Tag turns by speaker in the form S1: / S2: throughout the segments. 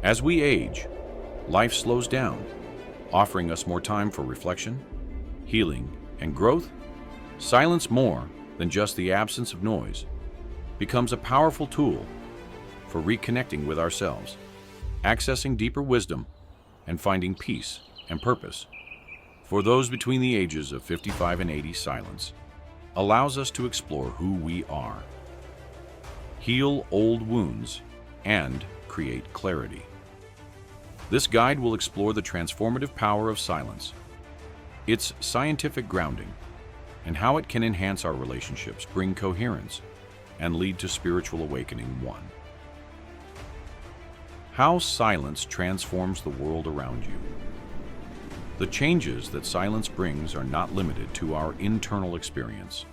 S1: As we age, life slows down, offering us more time for reflection, healing, and growth. Silence, more than just the absence of noise, becomes a powerful tool for reconnecting with ourselves, accessing deeper wisdom, and finding peace and purpose. For those between the ages of 55 and 80, silence allows us to explore who we are, heal old wounds, and create clarity. This guide will explore the transformative power of silence, its scientific grounding, and how it can enhance our relationships, bring coherence, and lead to spiritual awakening. 1. How silence transforms the world around you. The changes that silence brings are not limited to our internal experience.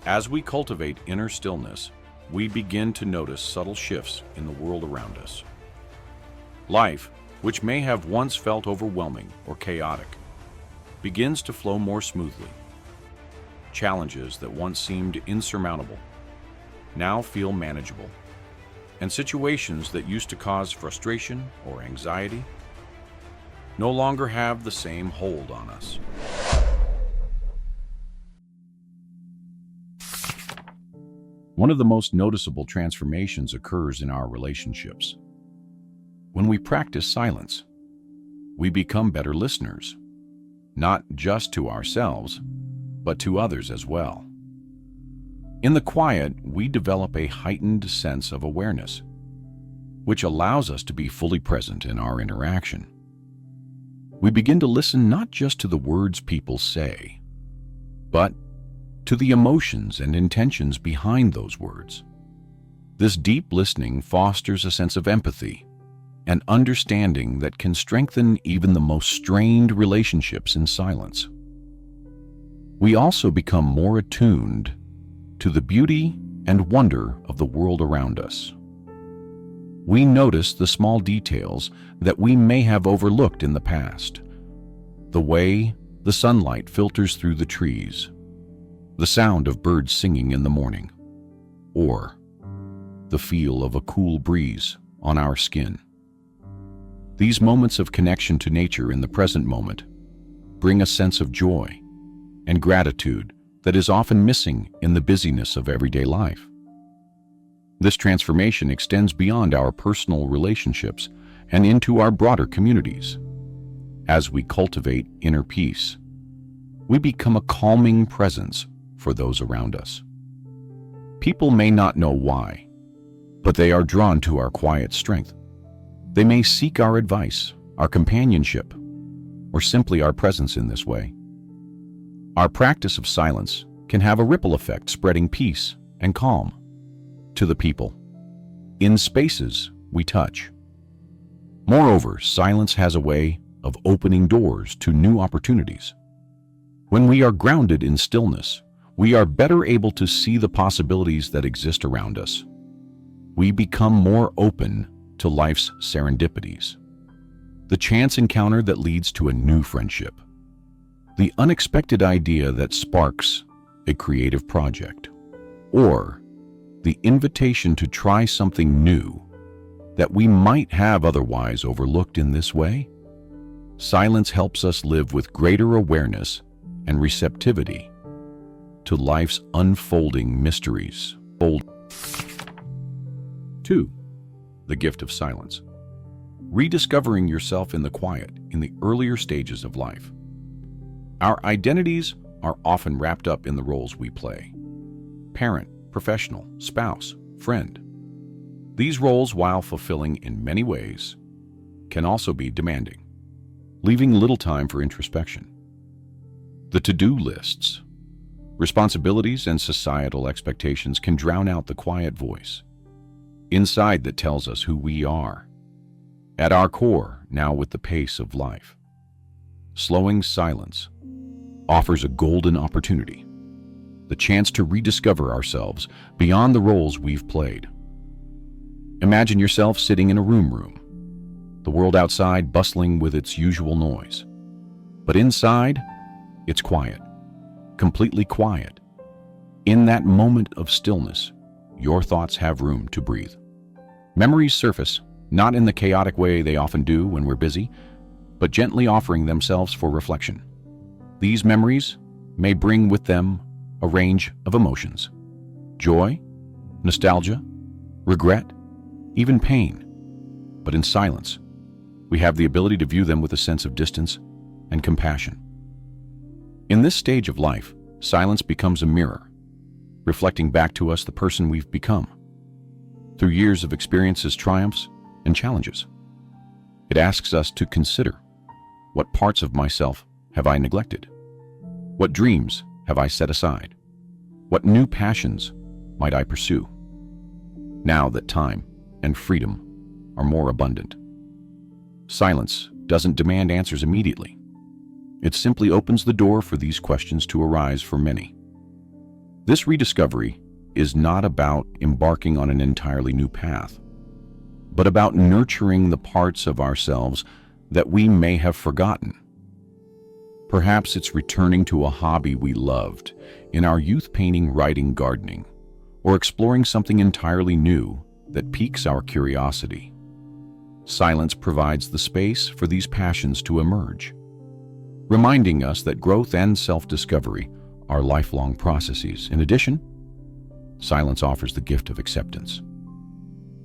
S1: As we cultivate inner stillness, we begin to notice subtle shifts in the world around us. Life, which may have once felt overwhelming or chaotic, begins to flow more smoothly. Challenges that once seemed insurmountable now feel manageable, and situations that used to cause frustration or anxiety no longer have the same hold on us. One of the most noticeable transformations occurs in our relationships. When we practice silence, we become better listeners, not just to ourselves, but to others as well. In the quiet, we develop a heightened sense of awareness, which allows us to be fully present in our interaction. We begin to listen not just to the words people say, but to the emotions and intentions behind those words. This deep listening fosters a sense of empathy and understanding that can strengthen even the most strained relationships in silence. We also become more attuned to the beauty and wonder of the world around us. We notice the small details that we may have overlooked in the past. The way the sunlight filters through the trees, the sound of birds singing in the morning, or the feel of a cool breeze on our skin. These moments of connection to nature in the present moment bring a sense of joy and gratitude that is often missing in the busyness of everyday life. This transformation extends beyond our personal relationships and into our broader communities. As we cultivate inner peace, we become a calming presence for those around us. People may not know why, but they are drawn to our quiet strength. They may seek our advice, our companionship, or simply our presence in this way. Our practice of silence can have a ripple effect, spreading peace and calm to the people in spaces we touch. Moreover, silence has a way of opening doors to new opportunities. When we are grounded in stillness, we are better able to see the possibilities that exist around us. We become more open to life's serendipities, the chance encounter that leads to a new friendship, the unexpected idea that sparks a creative project, or the invitation to try something new that we might have otherwise overlooked. In this way, silence helps us live with greater awareness and receptivity to life's unfolding mysteries. 2. The gift of silence. Rediscovering yourself in the quiet in the earlier stages of life. Our identities are often wrapped up in the roles we play: parent, professional, spouse, friend. These roles, while fulfilling in many ways, can also be demanding, leaving little time for introspection. The to-do lists, responsibilities, and societal expectations can drown out the quiet voice inside that tells us who we are. At our core, now with the pace of life, slowing silence offers a golden opportunity, the chance to rediscover ourselves beyond the roles we've played. Imagine yourself sitting in a room, the world outside bustling with its usual noise. But inside, it's quiet, completely quiet. In that moment of stillness, your thoughts have room to breathe. Memories surface, not in the chaotic way they often do when we're busy, but gently offering themselves for reflection. These memories may bring with them a range of emotions: joy, nostalgia, regret, even pain. But in silence, we have the ability to view them with a sense of distance and compassion. In this stage of life, silence becomes a mirror, reflecting back to us the person we've become. Through years of experiences, triumphs, and challenges, it asks us to consider: what parts of myself have I neglected? What dreams have I set aside? What new passions might I pursue, now that time and freedom are more abundant? Silence doesn't demand answers immediately. It simply opens the door for these questions to arise for many. This rediscovery is not about embarking on an entirely new path, but about nurturing the parts of ourselves that we may have forgotten. Perhaps it's returning to a hobby we loved in our youth: painting, writing, gardening, or exploring something entirely new that piques our curiosity. Silence provides the space for these passions to emerge, reminding us that growth and self-discovery are lifelong processes. In addition, silence offers the gift of acceptance.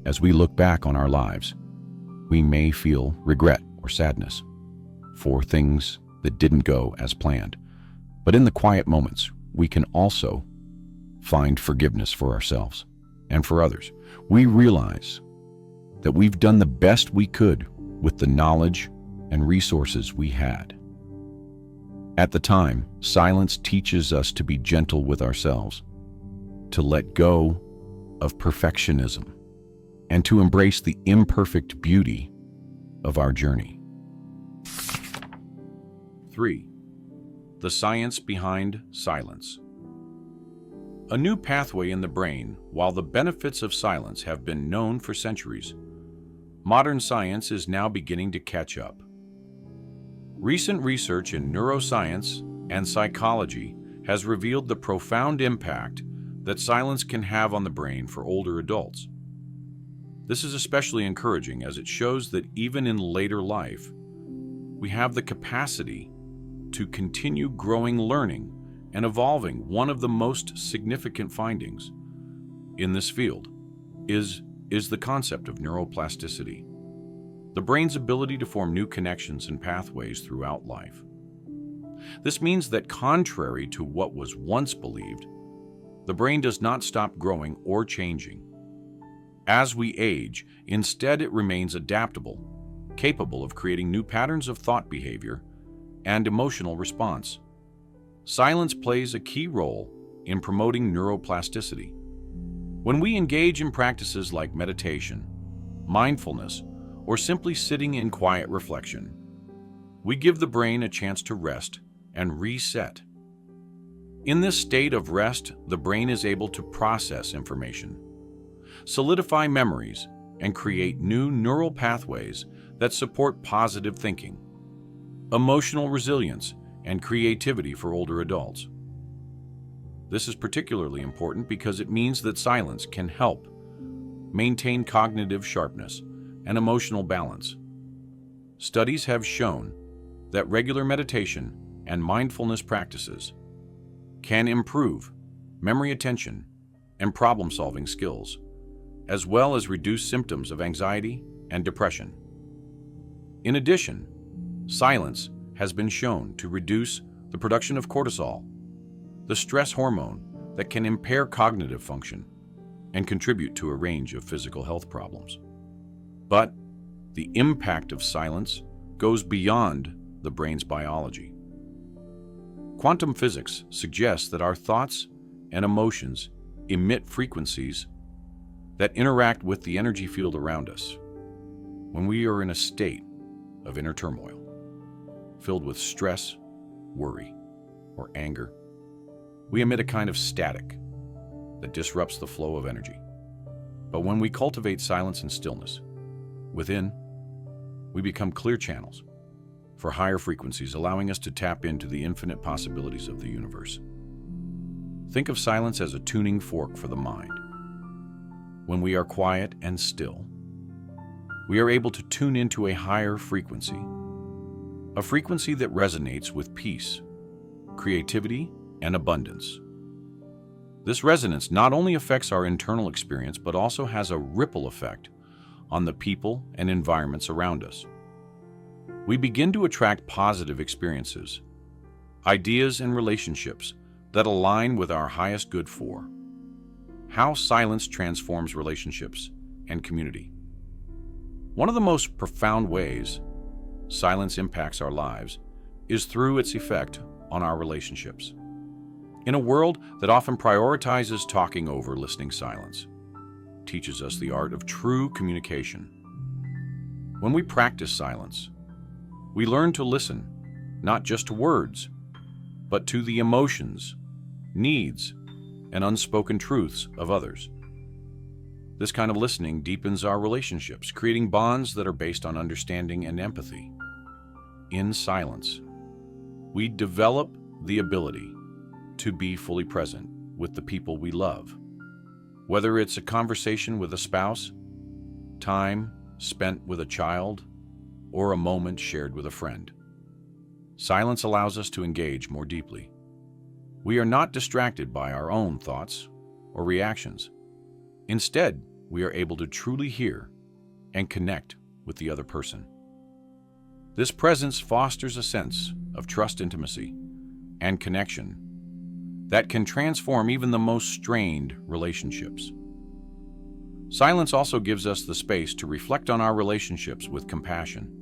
S1: As we look back on our lives, we may feel regret or sadness for things that didn't go as planned. But in the quiet moments, we can also find forgiveness for ourselves and for others. We realize that we've done the best we could with the knowledge and resources we had. At the time, silence teaches us to be gentle with ourselves, to let go of perfectionism, and to embrace the imperfect beauty of our journey. 3. The science behind silence. A new pathway in the brain. While the benefits of silence have been known for centuries, modern science is now beginning to catch up. Recent research in neuroscience and psychology has revealed the profound impact that silence can have on the brain for older adults. This is especially encouraging as it shows that even in later life, we have the capacity to continue growing, learning, and evolving. One of the most significant findings in this field is the concept of neuroplasticity, the brain's ability to form new connections and pathways throughout life. This means that, contrary to what was once believed, the brain does not stop growing or changing. As we age, instead it remains adaptable, capable of creating new patterns of thought, behavior, and emotional response. Silence plays a key role in promoting neuroplasticity. When we engage in practices like meditation, mindfulness, or simply sitting in quiet reflection, we give the brain a chance to rest and reset. In this state of rest, the brain is able to process information, solidify memories, and create new neural pathways that support positive thinking, emotional resilience, and creativity for older adults. This is particularly important because it means that silence can help maintain cognitive sharpness and emotional balance. Studies have shown that regular meditation and mindfulness practices can improve memory, attention, and problem-solving skills, as well as reduce symptoms of anxiety and depression. In addition, silence has been shown to reduce the production of cortisol, the stress hormone that can impair cognitive function and contribute to a range of physical health problems. But the impact of silence goes beyond the brain's biology. Quantum physics suggests that our thoughts and emotions emit frequencies that interact with the energy field around us. When we are in a state of inner turmoil, filled with stress, worry, or anger, we emit a kind of static that disrupts the flow of energy. But when we cultivate silence and stillness within, we become clear channels for higher frequencies, allowing us to tap into the infinite possibilities of the universe. Think of silence as a tuning fork for the mind. When we are quiet and still, we are able to tune into a higher frequency, a frequency that resonates with peace, creativity, and abundance. This resonance not only affects our internal experience, but also has a ripple effect on the people and environments around us. We begin to attract positive experiences, ideas, and relationships that align with our highest good for. How silence transforms relationships and community. One of the most profound ways silence impacts our lives is through its effect on our relationships. In a world that often prioritizes talking over listening, silence teaches us the art of true communication. When we practice silence, we learn to listen, not just to words, but to the emotions, needs, and unspoken truths of others. This kind of listening deepens our relationships, creating bonds that are based on understanding and empathy. In silence, we develop the ability to be fully present with the people we love. Whether it's a conversation with a spouse, time spent with a child, or a moment shared with a friend, silence allows us to engage more deeply. We are not distracted by our own thoughts or reactions. Instead, we are able to truly hear and connect with the other person. This presence fosters a sense of trust, intimacy, and connection that can transform even the most strained relationships. Silence also gives us the space to reflect on our relationships with compassion.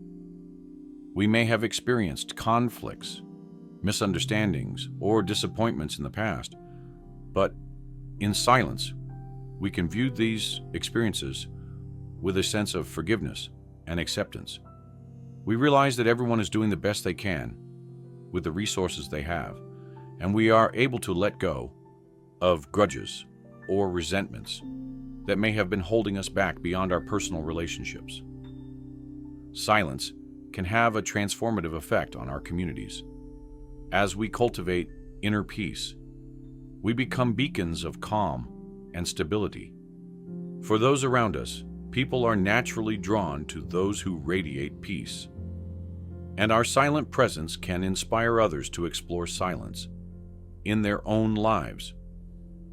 S1: We may have experienced conflicts, misunderstandings, or disappointments in the past, but in silence, we can view these experiences with a sense of forgiveness and acceptance. We realize that everyone is doing the best they can with the resources they have, and we are able to let go of grudges or resentments that may have been holding us back beyond our personal relationships. Silence can have a transformative effect on our communities. As we cultivate inner peace, we become beacons of calm and stability. For those around us, people are naturally drawn to those who radiate peace. And our silent presence can inspire others to explore silence in their own lives.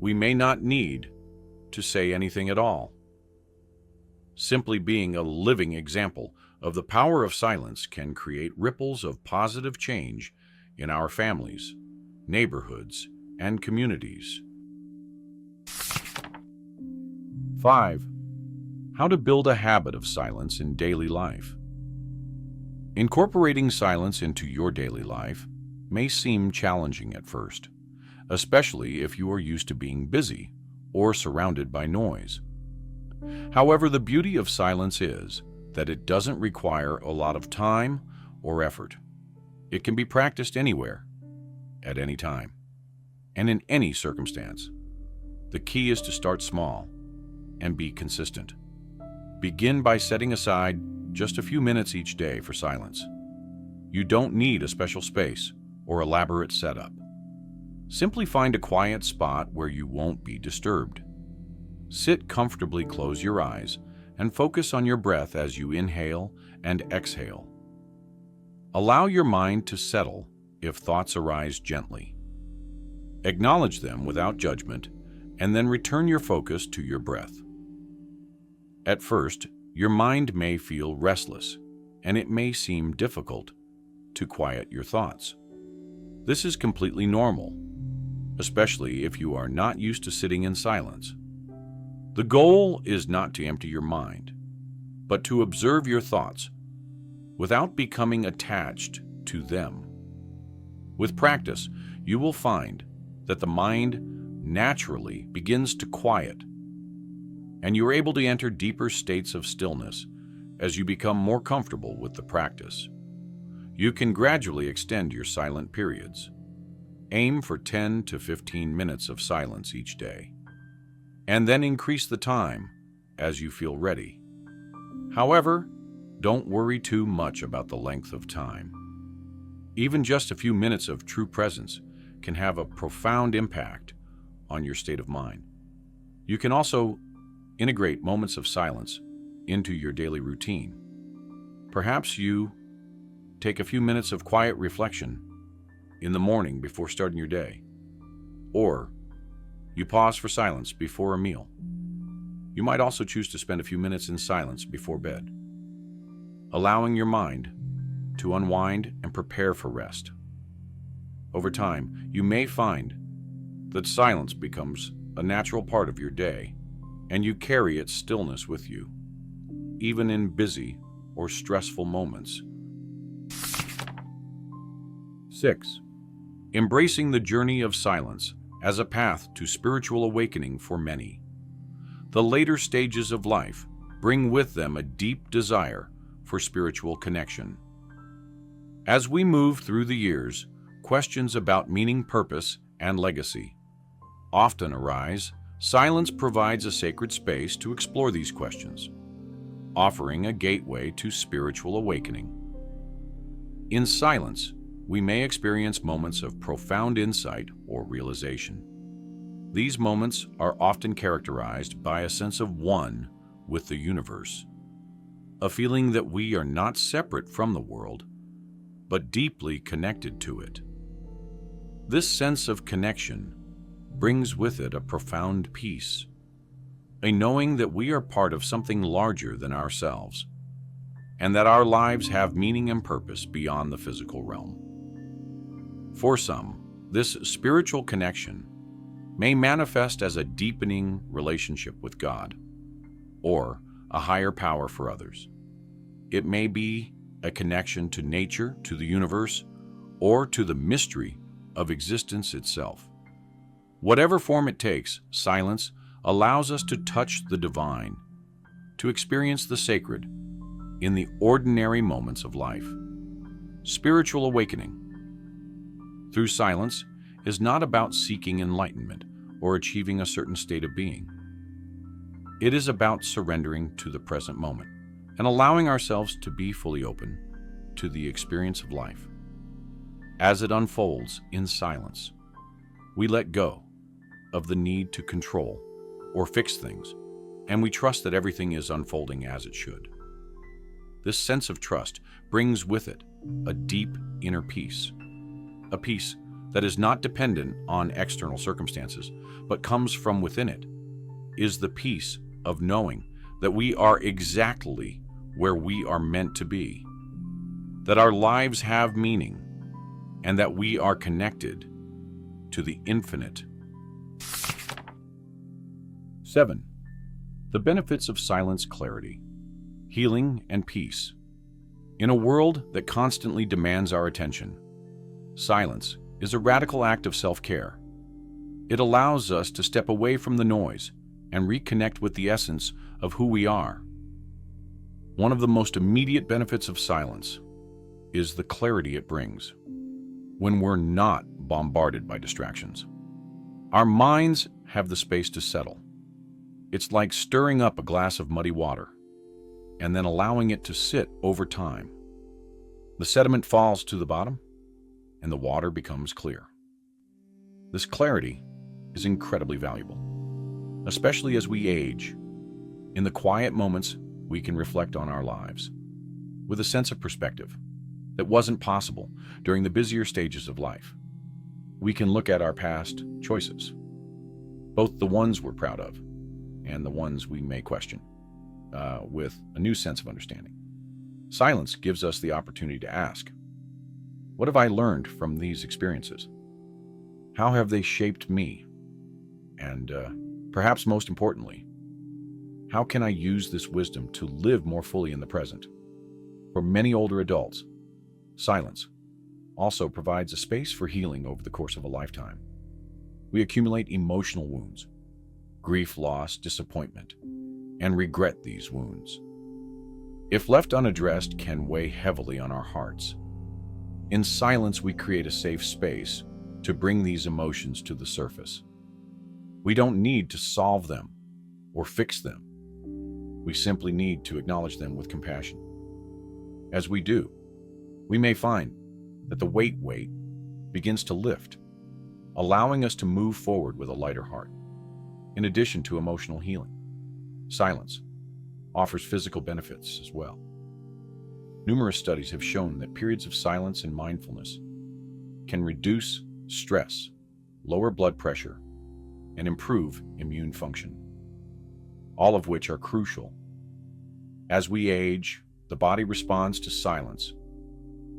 S1: We may not need to say anything at all. Simply being a living example of the power of silence can create ripples of positive change in our families, neighborhoods, and communities. 5. How to build a habit of silence in daily life. Incorporating silence into your daily life may seem challenging at first, especially if you are used to being busy or surrounded by noise. However, the beauty of silence is that it doesn't require a lot of time or effort. It can be practiced anywhere, at any time, and in any circumstance. The key is to start small and be consistent. Begin by setting aside just a few minutes each day for silence. You don't need a special space or elaborate setup. Simply find a quiet spot where you won't be disturbed. Sit comfortably, close your eyes, and focus on your breath as you inhale and exhale. Allow your mind to settle if thoughts arise gently. Acknowledge them without judgment, and then return your focus to your breath. At first, your mind may feel restless, and it may seem difficult to quiet your thoughts. This is completely normal, especially if you are not used to sitting in silence. The goal is not to empty your mind, but to observe your thoughts without becoming attached to them. With practice, you will find that the mind naturally begins to quiet, and you are able to enter deeper states of stillness as you become more comfortable with the practice. You can gradually extend your silent periods. Aim for 10 to 15 minutes of silence each day, and then increase the time as you feel ready. However, don't worry too much about the length of time. Even just a few minutes of true presence can have a profound impact on your state of mind. You can also integrate moments of silence into your daily routine. Perhaps you take a few minutes of quiet reflection in the morning before starting your day, or you pause for silence before a meal. You might also choose to spend a few minutes in silence before bed, allowing your mind to unwind and prepare for rest. Over time, you may find that silence becomes a natural part of your day, and you carry its stillness with you, even in busy or stressful moments. 6. Embracing the journey of silence as a path to spiritual awakening for many. The later stages of life bring with them a deep desire for spiritual connection. As we move through the years, questions about meaning, purpose, and legacy often arise. Silence provides a sacred space to explore these questions, offering a gateway to spiritual awakening. In silence, we may experience moments of profound insight or realization. These moments are often characterized by a sense of one with the universe, a feeling that we are not separate from the world, but deeply connected to it. This sense of connection brings with it a profound peace, a knowing that we are part of something larger than ourselves, and that our lives have meaning and purpose beyond the physical realm. For some, this spiritual connection may manifest as a deepening relationship with God, or a higher power for others. It may be a connection to nature, to the universe, or to the mystery of existence itself. Whatever form it takes, silence allows us to touch the divine, to experience the sacred in the ordinary moments of life. Spiritual awakening through silence is not about seeking enlightenment or achieving a certain state of being. It is about surrendering to the present moment and allowing ourselves to be fully open to the experience of life. As it unfolds in silence, we let go of the need to control or fix things, and we trust that everything is unfolding as it should. This sense of trust brings with it a deep inner peace, a peace that is not dependent on external circumstances, but comes from within. It is the peace of knowing that we are exactly where we are meant to be, that our lives have meaning, and that we are connected to the infinite. 7. The benefits of silence: clarity, healing, and peace. In a world that constantly demands our attention, silence is a radical act of self-care. It allows us to step away from the noise and reconnect with the essence of who we are. One of the most immediate benefits of silence is the clarity it brings. When we're not bombarded by distractions, our minds have the space to settle. It's like stirring up a glass of muddy water and then allowing it to sit over time. The sediment falls to the bottom and the water becomes clear. This clarity is incredibly valuable, especially as we age. In the quiet moments, we can reflect on our lives with a sense of perspective that wasn't possible during the busier stages of life. We can look at our past choices, both the ones we're proud of and the ones we may question, with a new sense of understanding. Silence gives us the opportunity to ask, what have I learned from these experiences? How have they shaped me? And perhaps most importantly, how can I use this wisdom to live more fully in the present? For many older adults, silence also provides a space for healing over the course of a lifetime. We accumulate emotional wounds, grief, loss, disappointment, and regret. These wounds, if left unaddressed, can weigh heavily on our hearts. In silence, we create a safe space to bring these emotions to the surface. We don't need to solve them or fix them. We simply need to acknowledge them with compassion. As we do, we may find that the weight begins to lift, allowing us to move forward with a lighter heart. In addition to emotional healing, silence offers physical benefits as well. Numerous studies have shown that periods of silence and mindfulness can reduce stress, lower blood pressure, and improve immune function, all of which are crucial. As we age, the body responds to silence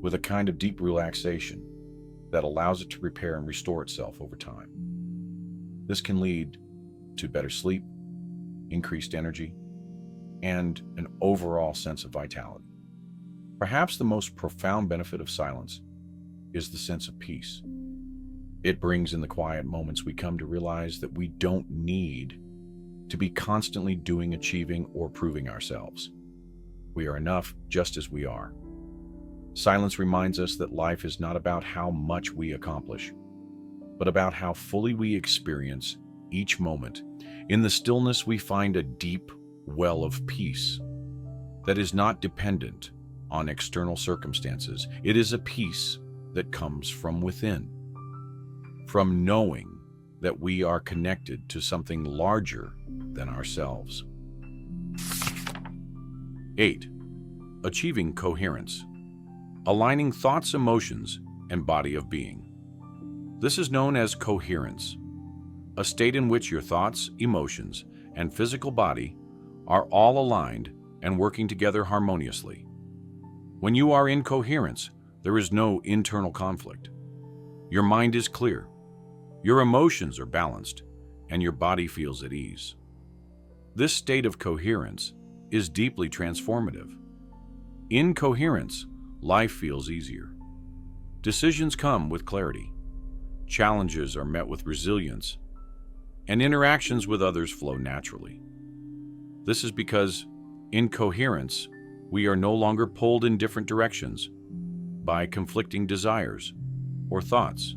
S1: with a kind of deep relaxation that allows it to repair and restore itself over time. This can lead to better sleep, increased energy, and an overall sense of vitality. Perhaps the most profound benefit of silence is the sense of peace. It brings in the quiet moments we come to realize that we don't need to be constantly doing, achieving, or proving ourselves. We are enough just as we are. Silence reminds us that life is not about how much we accomplish, but about how fully we experience each moment. In the stillness, we find a deep well of peace that is not dependent on external circumstances. It is a peace that comes from within, from knowing that we are connected to something larger than ourselves. 8. Achieving coherence. Aligning thoughts, emotions, and body of being. This is known as coherence, a state in which your thoughts, emotions, and physical body are all aligned and working together harmoniously. When you are in coherence, there is no internal conflict. Your mind is clear, your emotions are balanced, and your body feels at ease. This state of coherence is deeply transformative. In coherence, life feels easier. Decisions come with clarity. Challenges are met with resilience, and interactions with others flow naturally. This is because, in coherence, we are no longer pulled in different directions by conflicting desires or thoughts.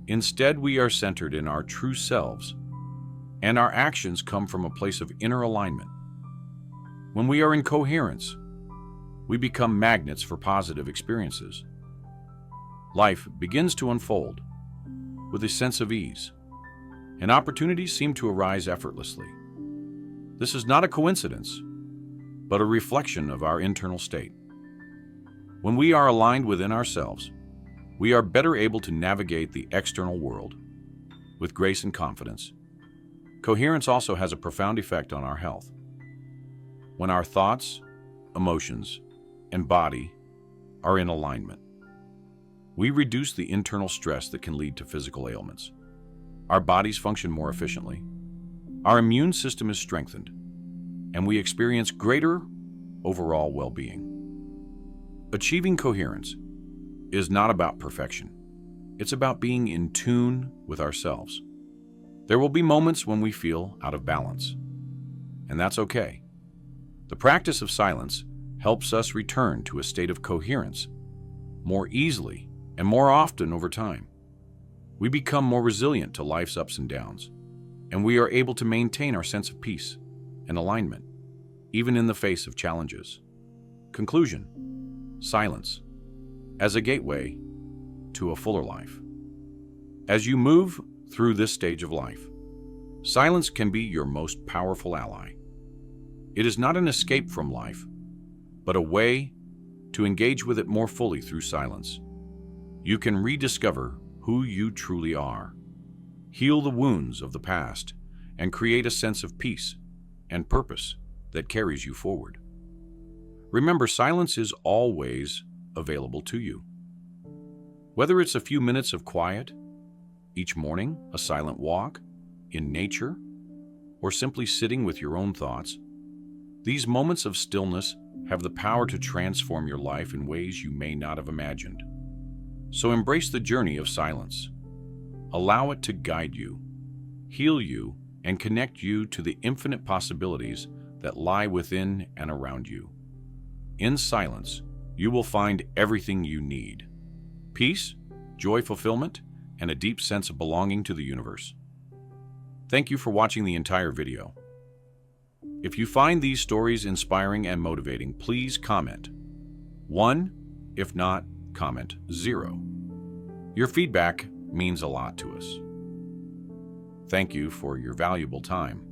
S1: Instead, we are centered in our true selves, and our actions come from a place of inner alignment. When we are in coherence, we become magnets for positive experiences. Life begins to unfold with a sense of ease, and opportunities seem to arise effortlessly. This is not a coincidence, but a reflection of our internal state. When we are aligned within ourselves, we are better able to navigate the external world with grace and confidence. Coherence also has a profound effect on our health. When our thoughts, emotions, and body are in alignment, we reduce the internal stress that can lead to physical ailments. Our bodies function more efficiently, our immune system is strengthened, and we experience greater overall well-being. Achieving coherence is not about perfection. It's about being in tune with ourselves. There will be moments when we feel out of balance, and that's okay. The practice of silence helps us return to a state of coherence more easily and more often over time. We become more resilient to life's ups and downs, and we are able to maintain our sense of peace and alignment, even in the face of challenges. Conclusion: silence as a gateway to a fuller life. As you move through this stage of life, silence can be your most powerful ally. It is not an escape from life, but a way to engage with it more fully through silence. You can rediscover who you truly are, heal the wounds of the past, and create a sense of peace and purpose that carries you forward. Remember, silence is always available to you. Whether it's a few minutes of quiet each morning, a silent walk in nature, or simply sitting with your own thoughts, these moments of stillness have the power to transform your life in ways you may not have imagined. So embrace the journey of silence. Allow it to guide you, heal you, and connect you to the infinite possibilities that lie within and around you. In silence, you will find everything you need: peace, joy, fulfillment, and a deep sense of belonging to the universe. Thank you for watching the entire video. If you find these stories inspiring and motivating, please comment 1. If not, comment 0. Your feedback means a lot to us. Thank you for your valuable time.